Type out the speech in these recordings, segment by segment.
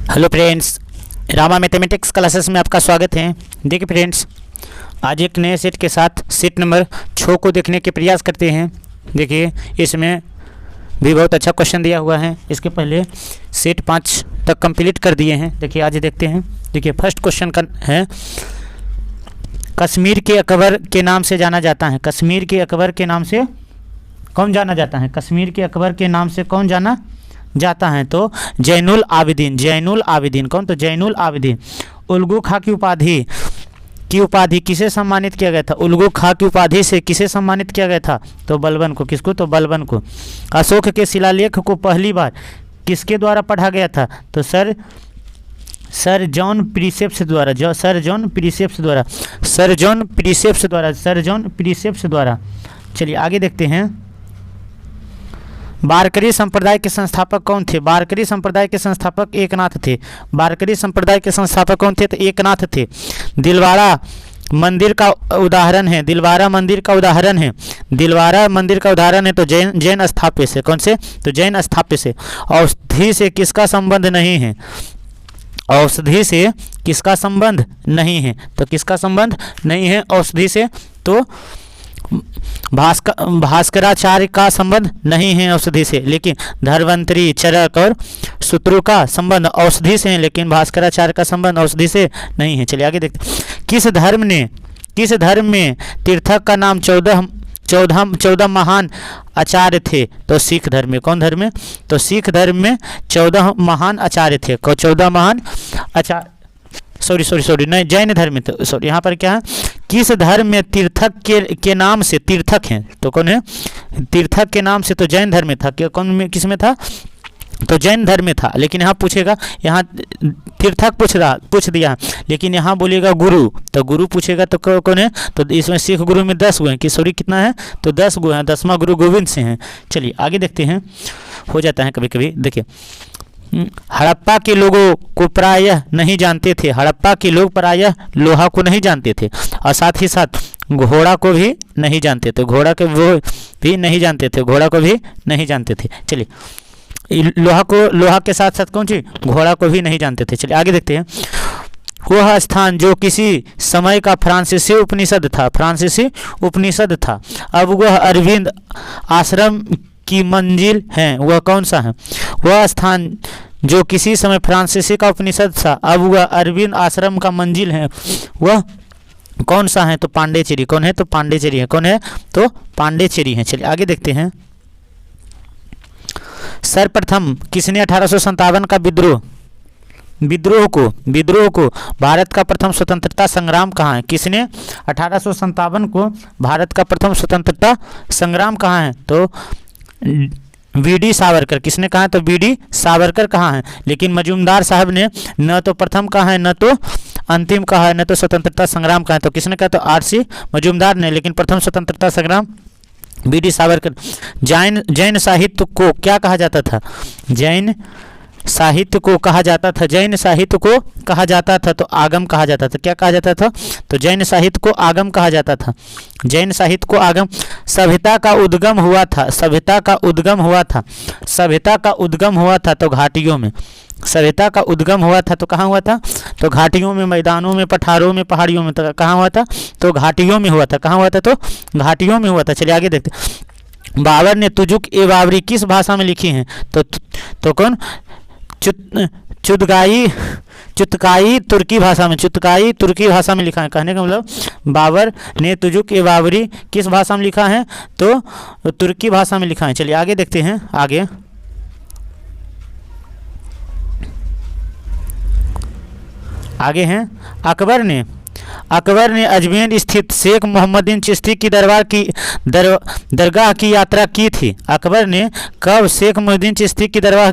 Hello friends, Rama mathematics classes में आपका स्वागत है। देखिए फ्रेंड्स, आज एक नए सेट के साथ सेट नंबर 6 को देखने के प्रयास करते हैं। देखिए, इसमें भी बहुत अच्छा क्वेश्चन दिया हुआ है। इसके पहले सेट 5 तक कंप्लीट कर दिए हैं। देखिए, आज देखते हैं। देखिए, फर्स्ट क्वेश्चन का है, कश्मीर के अकबर के नाम से जाना जाता है। कश्मीर के अकबर के नाम से कौन जाना जाता है? कश्मीर के अकबर के नाम से कौन जाना जाता है? तो जैनुल आबिदीन। जैनुल आबिदीन कौन? तो जैनुल आबिदीन। उल्गू खां की उपाधि किसे सम्मानित किया गया था? उल्गू खां की उपाधि से किसे सम्मानित किया गया था? तो बलबन को। किसको? तो बलबन को। अशोक के शिलालेख को पहली बार किसके द्वारा पढ़ा गया था? तो सर जॉन प्रीसेप्स द्वारा। सर जॉन प्रीसेप्स द्वारा। चलिए आगे देखते हैं। वारकरी संप्रदाय के संस्थापक कौन थे? वारकरी संप्रदाय के संस्थापक एकनाथ थे। वारकरी संप्रदाय के संस्थापक कौन थे? तो एकनाथ थे। दिलवाड़ा मंदिर का उदाहरण है। दिलवाड़ा मंदिर का उदाहरण है तो जैन स्थापत्य से। कौन से? तो जैन स्थापत्य से। औषधि से किसका संबंध नहीं है? औषधि से किसका संबंध नहीं है? तो किसका संबंध नहीं है औषधि से? तो भास्कराचार्य का संबंध नहीं है औषधि से, लेकिन धन्वंतरी, चरक और सूत्रों का संबंध औषधि से है, लेकिन भास्कराचार्य का संबंध औषधि से नहीं है। चलिए आगे देखते हैं। किस धर्म में तीर्थक का नाम 14 महान आचार्य थे? तो सिख धर्म में। कौन धर्म में? तो सिख धर्म में 14 महान आचार्य थे। 14 महान आचार्य, सॉरी नहीं, जैन धर्म में। तो सॉरी, यहाँ पर क्या है? किस धर्म में तीर्थक के नाम से तीर्थक हैं? तो कौन है? तीर्थक के नाम से तो जैन धर्म में था। कौन में? किस में था? तो जैन धर्म में था। लेकिन यहाँ पूछेगा, यहाँ तीर्थक पूछ दिया, लेकिन यहाँ बोलेगा गुरु। तो गुरु पूछेगा तो कौन है? तो इसमें सिख गुरु में 10 गो हैं। कि सॉरी, कितना है? तो 10 गो हैं। 10वां गुरु गोविंद से हैं। चलिए आगे देखते हैं। हो जाता है कभी कभी। देखिए, हड़प्पा के लोगों को प्रायः नहीं जानते थे। हड़प्पा के लोग प्रायः लोहा को नहीं जानते थे, और साथ ही साथ घोड़ा को भी नहीं जानते थे। घोड़ा को भी नहीं जानते थे। चलिए, लोहा के साथ साथ कौन सी? घोड़ा को भी नहीं जानते थे। चलिए आगे देखते हैं। वह स्थान जो किसी समय का फ्रांसीसी उपनिषद था, अब वह अरविंद आश्रम की मंजिल है। वह कौन सा है? वह स्थान जो किसी समय फ्रांसीसी का उपनिषद था, अब वह अरविंद आश्रम का मंजिल है। वह कौन सा है? तो पांडेचेरी। कौन है? तो पांडेचेरी है। कौन है? तो पांडेचेरी है। चलिए आगे देखते हैं। सर्वप्रथम किसने 1857 का विद्रोह को भारत का प्रथम स्वतंत्रता संग्राम कहाँ है? किसने 1857 को भारत का प्रथम स्वतंत्रता संग्राम कहाँ है? तो वीडी सावरकर। किसने कहा है? तो वीडी सावरकर कहाँ है? लेकिन मजूमदार साहब ने न तो प्रथम कहा है, न तो अंतिम कहा है, न तो स्वतंत्रता संग्राम कहा है। तो किसने कहा? तो आर.सी. मजूमदार ने। लेकिन प्रथम स्वतंत्रता संग्राम वीडी सावरकर। जैन साहित्य को क्या कहा जाता था? जैन साहित्य को कहा जाता था तो आगम कहा जाता था। क्या कहा जाता था? तो जैन साहित्य को आगम कहा जाता था। जैन साहित्य को आगम। सभ्यता का उद्गम हुआ था तो घाटियों में। सभ्यता का उद्गम हुआ था तो कहाँ हुआ था? तो घाटियों में, मैदानों में, पठारों में, पहाड़ियों में। तो कहाँ हुआ था? तो घाटियों में हुआ था। कहाँ हुआ था? तो घाटियों में हुआ था। चलिए आगे देखते। बाबर ने तुजुक ए बाबरी किस भाषा में लिखी हैं? तो कौन? चुतकाई तुर्की भाषा में लिखा है। कहने का मतलब, बाबर ने तुजुक ए बाबरी किस भाषा में लिखा है? तो तुर्की भाषा में लिखा है। चलिए आगे देखते हैं। आगे हैं। अकबर ने अजमेर स्थित शेख मोहम्मदीन चिश्ती की दरगाह की यात्रा की थी। अकबर ने कब शेख मोहम्मदीन चिश्ती की दरगाह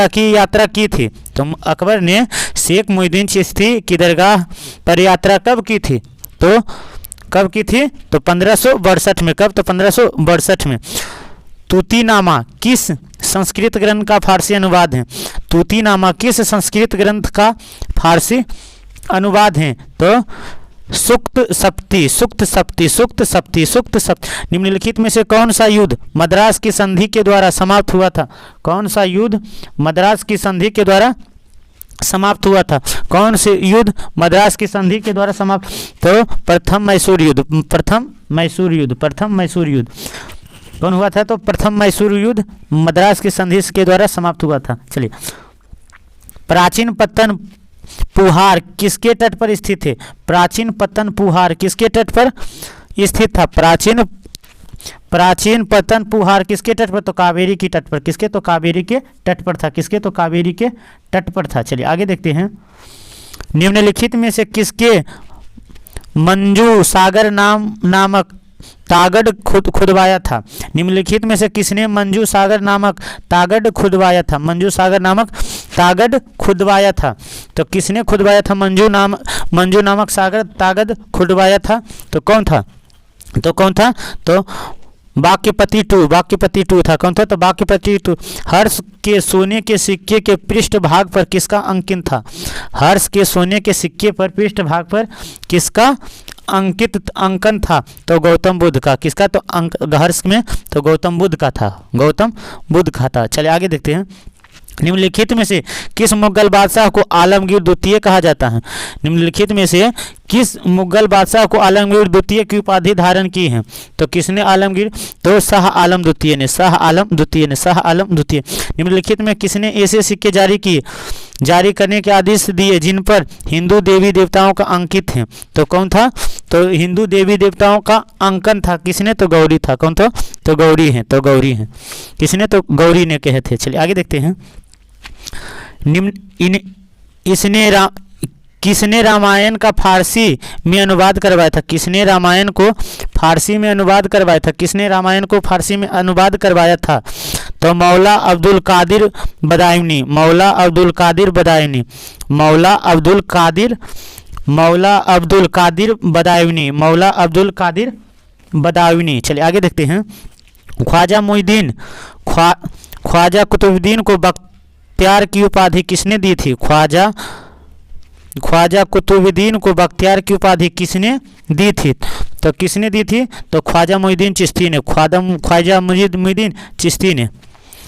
की यात्रा की थी? तो अकबर ने शेख मोहम्मदीन चिश्ती की दरगाह पर यात्रा कब की थी? तो कब की थी? तो 1562 में। कब? तो 1562 में। तूतीनामा किस संस्कृत ग्रंथ का फारसी अनुवाद है? तूतीनामा किस संस्कृत ग्रंथ का फारसी अनुवाद है? तो सुक्त सप्ती। निम्नलिखित में से कौन सा युद्ध मद्रास की संधि के द्वारा समाप्त हुआ था? कौन सा युद्ध मद्रास की संधि के द्वारा समाप्त हुआ था? कौन से युद्ध मद्रास की संधि के द्वारा समाप्त? तो प्रथम मैसूर युद्ध। प्रथम मैसूर युद्ध कौन हुआ था? तो प्रथम मैसूर युद्ध मद्रास की संधि के द्वारा समाप्त हुआ था। चलिए, प्राचीन पत्तन पुहार किसके तट पर स्थित है? प्राचीन पत्तन पुहार किसके तट पर स्थित था? प्राचीन पत्तन पुहार किसके तट पर? तो कावेरी की तट पर। किसके? तो कावेरी के तट पर था। किसके? तो कावेरी के तट पर था। चलिए आगे देखते हैं। निम्नलिखित में से किसके मंजू सागर नामक तागड़ खुदवाया था? निम्नलिखित में से किसने मंजू सागर नामक तागड़ खुदवाया था? मंजू सागर नामक तागड़ खुदवाया था। तो किसने खुदवाया था? मंजू नामक सागर तागड़ खुदवाया था। तो कौन था? तो वाक्यपति टू था। कौन था? तो वाक्यपति टू। हर्ष के सोने के सिक्के के पृष्ठ भाग पर किसका अंकन था? हर्ष के सोने के सिक्के पर पृष्ठ भाग पर किसका अंकन था? तो गौतम बुद्ध का। किसका? तो हर्ष में तो गौतम बुद्ध का था। चलिए आगे देखते हैं। निम्नलिखित में से किस मुगल बादशाह को आलमगीर द्वितीय कहा जाता है? निम्नलिखित में से किस मुगल बादशाह को आलमगीर द्वितीय की उपाधि धारण की है? तो किसने आलमगीर? तो शाह आलम द्वितीय ने। निम्नलिखित में किसने ऐसे सिक्के जारी करने के आदेश दिए जिन पर हिंदू देवी देवताओं का अंकित है? तो कौन था? तो हिंदू देवी देवताओं का अंकन था। किसने? तो गौरी था। कौन था? तो गौरी है। किसने? तो गौरी ने कहे थे। चलिए आगे देखते हैं। किसने रामायण का फारसी में अनुवाद करवाया था? किसने रामायण को फारसी में अनुवाद करवाया था? किसने रामायण को फारसी में अनुवाद करवाया था? तो मौला अब्दुल कादिर बदायूनी। चलिए आगे देखते हैं। ख्वाजा कुतुबुद्दीन को बख्तियार की उपाधि किसने दी थी? ख्वाजा कुतुबुद्दीन को बख्तियार की उपाधि किसने दी थी? तो किसने दी थी? तो ख्वाजा मुईनुद्दीन चिश्ती ने।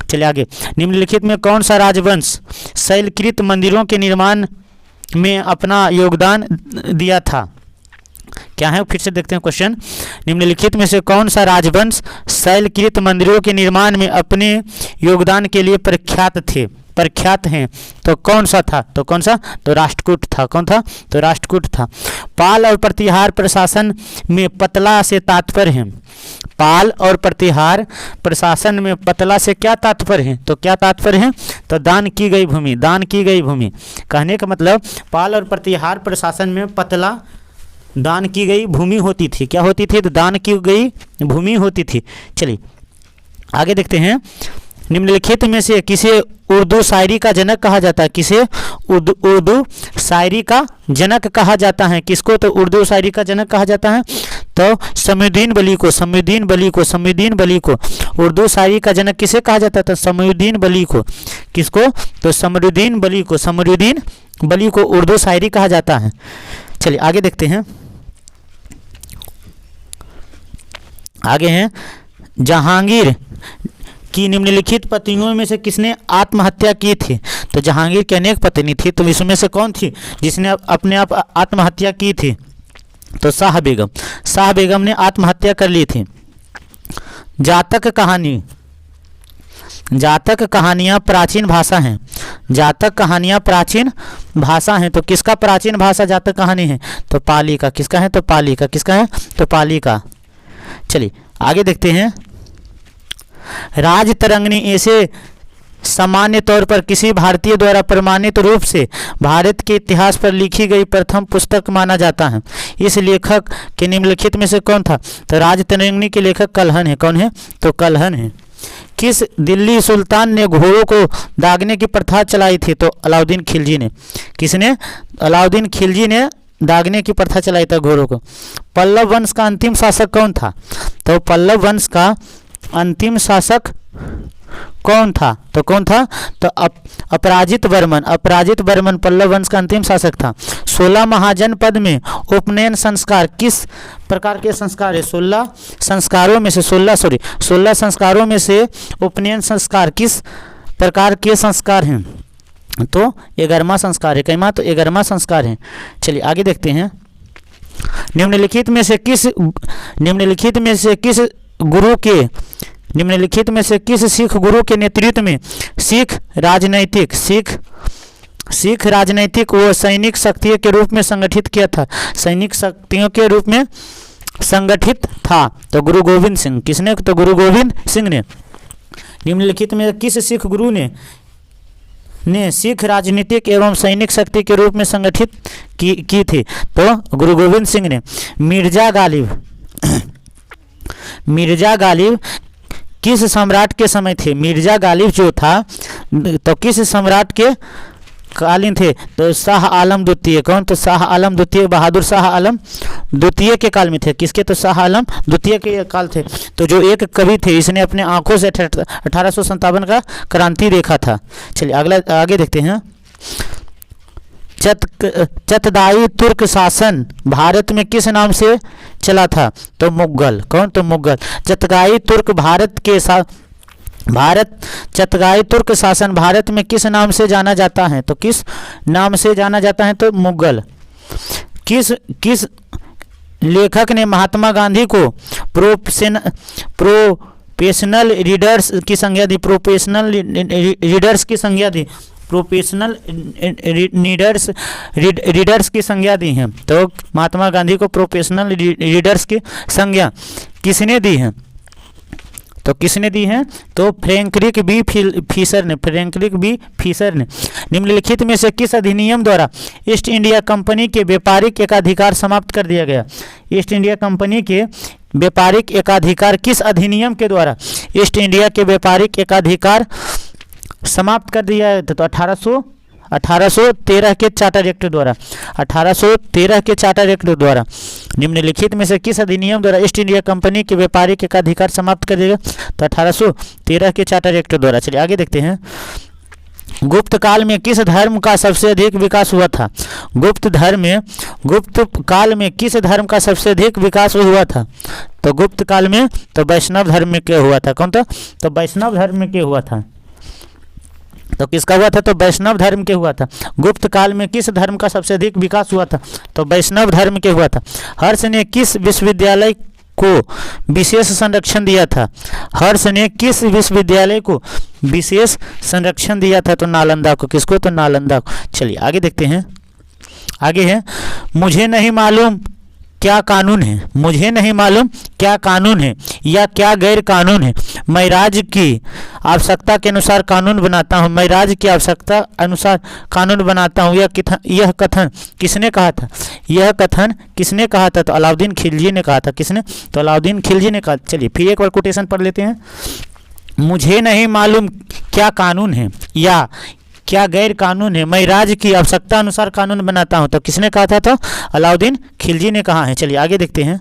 चलिए आगे। निम्नलिखित में कौन सा राजवंश शैलकृत मंदिरों के निर्माण में अपना योगदान दिया था? क्या है? फिर से देखते हैं क्वेश्चन। निम्नलिखित में से कौन सा राजवंश शैलकृत मंदिरों के निर्माण में अपने योगदान के लिए प्रख्यात हैं? तो कौन सा था? तो राष्ट्रकूट था। कौन था? तो राष्ट्रकूट था। पाल और प्रतिहार प्रशासन में पतला से तात्पर्य है? पाल और प्रतिहार प्रशासन में पतला से क्या तात्पर्य है? तो क्या तात्पर्य है? तो दान की गई भूमि। कहने का मतलब पाल और प्रतिहार प्रशासन में पतला दान की गई भूमि होती थी। क्या होती थी? तो दान की गई भूमि होती थी। चलिए आगे देखते हैं। निम्नलिखित में से किसे उर्दू शायरी का जनक कहा जाता है? किसे उर्दू शायरी का जनक कहा जाता है? किसको? तो उर्दू शायरी का जनक कहा जाता है तो समयुद्दीन बली को उर्दू शायरी का जनक किसे कहा जाता है? तो समयुद्दीन बली को। किसको? तो समरुद्दीन बली को उर्दू शायरी कहा जाता है। चलिए आगे देखते हैं। आगे हैं जहांगीर की निम्नलिखित पत्नियों में से किसने आत्महत्या की थी? तो जहांगीर की अनेक पत्नी थी, तो इसमें से कौन थी जिसने अपने आप आत्महत्या की थी? तो शाह बेगम ने आत्महत्या कर ली थी। जातक कहानियाँ प्राचीन भाषा हैं। तो किसका प्राचीन भाषा जातक कहानी है? तो पाली का। किसका है? तो पाली का। चलिए आगे देखते हैं। राजतरंगिणी ऐसे सामान्य तौर पर किसी भारतीय द्वारा प्रमाणित रूप से भारत के इतिहास पर लिखी गई प्रथम पुस्तक माना जाता है। इस लेखक के निम्नलिखित में से कौन था? तो राजतरंगिणी के लेखक कल्हण है। कौन है? तो कल्हण है। किस दिल्ली सुल्तान ने घोड़ों को दागने की प्रथा चलाई थी? तो अलाउद्दीन खिलजी ने। किसने? अलाउद्दीन खिलजी ने दागने की प्रथा चलाई था घोड़ों को। पल्लव वंश का अंतिम शासक कौन था? तो पल्लव वंश का अंतिम शासक कौन था? तो कौन था? तो अपराजित वर्मन पल्लव वंश का अंतिम शासक था। 16 महाजनपद में उपनयन संस्कार किस प्रकार के संस्कार है? 16 संस्कारों में से उपनयन संस्कार किस प्रकार के संस्कार हैं? तो 11वां संस्कार है। कैमा? तो 11वां संस्कार है। चलिए आगे देखते हैं। निम्नलिखित में से किस सिख गुरु के नेतृत्व में सिख राजनैतिक व सैनिक शक्तियों के रूप में संगठित किया था? सैनिक शक्तियों के रूप में संगठित था। तो गुरु गोविंद सिंह। किसने? तो गुरु गोविंद सिंह ने। निम्नलिखित में किस सिख गुरु ने सिख राजनीतिक एवं सैनिक शक्ति के रूप में संगठित की थी? तो गुरु गोविंद सिंह ने। मिर्जा गालिब किस सम्राट के समय थे? मिर्जा गालिब जो था तो किस सम्राट के कालीन थे? तो शाह आलम द्वितीय। कौन? तो शाह आलम द्वितीय, बहादुर शाह आलम द्वितीय के काल में थे। किसके? तो शाह आलम द्वितीय के काल थे। तो जो एक कवि थे, इसने अपने आंखों से 1857 का क्रांति देखा था। चलिए अगला आगे देखते हैं। चतदाई तुर्क शासन भारत में किस नाम से चला था? तो मुगल। कौन? तो मुगल। चतगाई तुर्क शासन भारत में किस नाम से जाना जाता है? तो किस नाम से जाना जाता है? तो मुगल। किस लेखक ने महात्मा गांधी को प्रोफेशनल रीडर्स की संज्ञा दी? प्रोफेशनल रीडर्स की संज्ञा दी है। तो महात्मा गांधी को प्रोफेशनल रीडर्स की संज्ञा किसने दी है? तो किसने दी है? तो फ्रैंकलिन बी फिशर ने। निम्नलिखित में से किस अधिनियम द्वारा ईस्ट इंडिया कंपनी के व्यापारिक एकाधिकार समाप्त कर दिया गया? ईस्ट इंडिया कंपनी के व्यापारिक एकाधिकार किस अधिनियम के द्वारा ईस्ट इंडिया के व्यापारिक एकाधिकार समाप्त कर दिया है? तो 1813 के चार्टर एक्ट द्वारा। 1813 के चार्टर एक्ट द्वारा। निम्नलिखित में से किस अधिनियम द्वारा ईस्ट इंडिया कंपनी के व्यापारिक एकाधिकार समाप्त कर दिया? तो 1813 के चार्टर एक्ट द्वारा। चलिए आगे देखते हैं। गुप्त काल में किस धर्म का सबसे अधिक विकास हुआ था? गुप्त काल में किस धर्म का सबसे अधिक विकास हुआ था? तो गुप्त काल में तो वैष्णव धर्म में क्या हुआ था? कौन था? तो वैष्णव धर्म में क्या हुआ था? तो किसका हुआ था? तो वैष्णव धर्म के हुआ था। गुप्त काल में किस धर्म का सबसे अधिक विकास हुआ था? तो वैष्णव धर्म के हुआ था। हर्ष ने किस विश्वविद्यालय को विशेष संरक्षण दिया था? हर्ष ने किस विश्वविद्यालय को विशेष संरक्षण दिया था? तो नालंदा को। किसको? तो नालंदा को। चलिए आगे देखते हैं। आगे है, मुझे नहीं मालूम क्या कानून है? मुझे नहीं मालूम क्या कानून है या क्या गैर कानून है, मैं राज्य की आवश्यकता के अनुसार कानून बनाता हूँ। मैं राज्य की आवश्यकता अनुसार कानून बनाता हूँ। यह कथन किसने कहा था? यह कथन किसने कहा था? तो अलाउद्दीन खिलजी ने कहा था। किसने? तो अलाउद्दीन खिलजी ने कहा। चलिए फिर एक बार कोटेशन पढ़ लेते हैं। मुझे नहीं मालूम क्या कानून है या क्या गैर कानून है, मैं राज्य की आवश्यकता अनुसार कानून बनाता हूं। तो किसने कहा था? तो अलाउद्दीन खिलजी ने कहा है। चलिए आगे देखते हैं।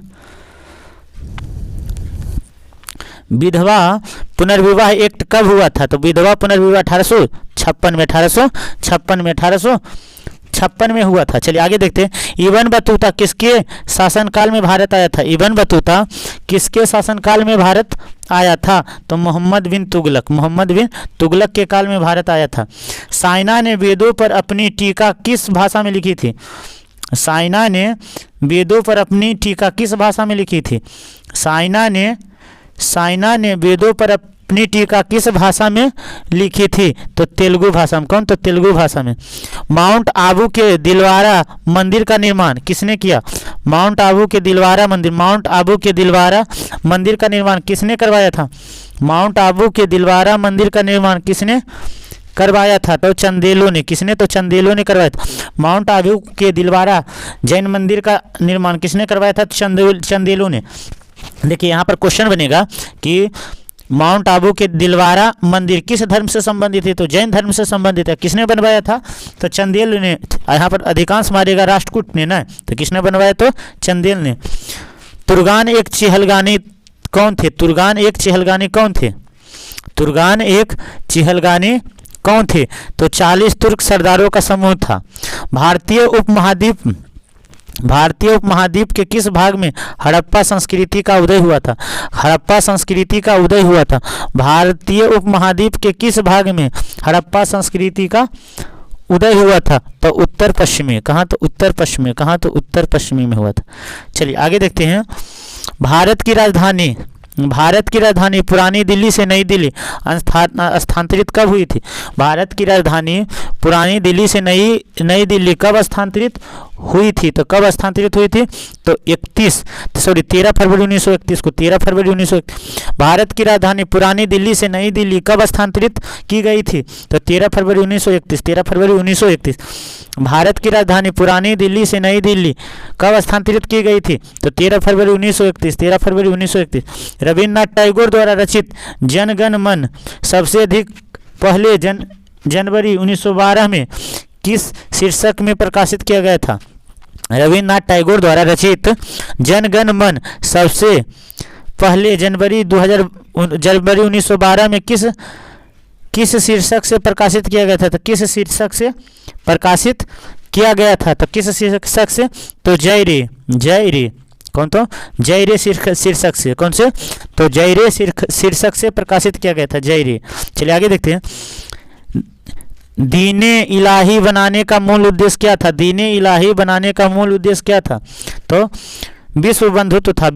विधवा पुनर्विवाह एक्ट कब हुआ था? तो विधवा पुनर्विवाह 1856 में हुआ था। चलिए आगे देखते हैं। इब्न बतूता किसके शासनकाल में भारत आया था? इब्न बतूता किसके शासनकाल में भारत आया था? तो मोहम्मद बिन तुगलक के काल में भारत आया था। साइना ने वेदों पर अपनी टीका किस भाषा में लिखी थी? साइना ने वेदों पर अपनी टीका किस भाषा में लिखी थी? साइना ने वेदों पर अपनी टीका किस भाषा में लिखी थी? तो तेलुगु भाषा में। कौन? तो तेलुगु भाषा में। माउंट आबू के दिलवारा मंदिर का निर्माण किसने किया? माउंट आबू के दिलवारा मंदिर का निर्माण किसने करवाया था? माउंट आबू के दिलवारा मंदिर का निर्माण किसने करवाया था? तो चंदेलों ने। किसने? तो चंदेलों ने करवाया था। माउंट आबू के दिलवारा जैन मंदिर का निर्माण किसने करवाया था? चंदेलों ने। देखिए यहाँ पर क्वेश्चन बनेगा कि माउंट आबू के दिलवारा मंदिर किस धर्म से संबंधित है? तो जैन धर्म से संबंधित है। किसने बनवाया था? तो चंदेल ने। यहाँ पर अधिकांश मारेगा राष्ट्रकूट ने ना, तो किसने बनवाया? तो चंदेल ने। तुर्गान एक चिहलगानी कौन थे? तुर्गान एक चिहलगानी कौन थे? तो 40 तुर्क सरदारों का समूह था। भारतीय उपमहाद्वीप के किस भाग में हड़प्पा संस्कृति का उदय हुआ था? भारतीय उपमहाद्वीप के किस भाग में हड़प्पा संस्कृति का उदय हुआ था? तो उत्तर पश्चिमी। कहाँ? तो उत्तर पश्चिमी। कहाँ? तो उत्तर पश्चिमी में हुआ था। चलिए आगे देखते हैं। भारत की राजधानी पुरानी दिल्ली से नई दिल्ली स्थानांतरित कब हुई थी? भारत की राजधानी पुरानी दिल्ली से नई दिल्ली कब स्थानांतरित हुई थी? तो कब स्थानांतरित हुई थी? तो 13 फरवरी 1931 को। 13 फरवरी 1931। भारत की राजधानी पुरानी दिल्ली से नई दिल्ली कब स्थानांतरित की गई थी? तो 13 फरवरी 1931। 13 फरवरी 1931। भारत की राजधानी पुरानी दिल्ली से नई दिल्ली कब स्थानांतरित की गई थी? तो 13 फरवरी 1931। 13 फरवरी 1931। रविन्द्रनाथ टैगोर द्वारा रचित जन गण मन सबसे अधिक पहले जनवरी 1912 में किस शीर्षक में प्रकाशित किया गया था? रविन्द्रनाथ टैगोर द्वारा रचित जन गण मन सबसे पहले जनवरी 1912 में किस शीर्षक से प्रकाशित किया गया था? तो किस शीर्षक से प्रकाशित किया गया था? तो किस शीर्षक से? तो जय रे। कौन? तो जय रे शीर्षक से। कौन से? तो जय रे शीर्षक से प्रकाशित किया गया था, जय रे। चलिए आगे देखते हैं। दीने इलाही बनाने का मूल उद्देश्य क्या था? दीने इलाही बनाने का मूल उद्देश्य क्या था? तो विश्व बंधुत्व था।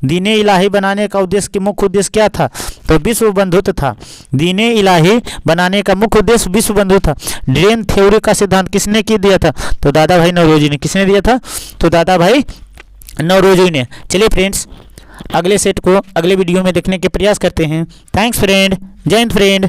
दीने इलाही बनाने का मुख्य उद्देश्य क्या था? तो विश्व बंधुत्व था। दीने इलाही बनाने का मुख्य उद्देश्य विश्व बंधुत्व था। ड्रेन थ्योरी का सिद्धांत किसने दिया था? तो दादा भाई नौरोजी ने। किसने दिया था? तो दादा भाई नौरोजी ने। चलिए फ्रेंड्स, अगले सेट को अगले वीडियो में देखने के प्रयास करते हैं। Thanks friend. जय हिंद फ्रेंड।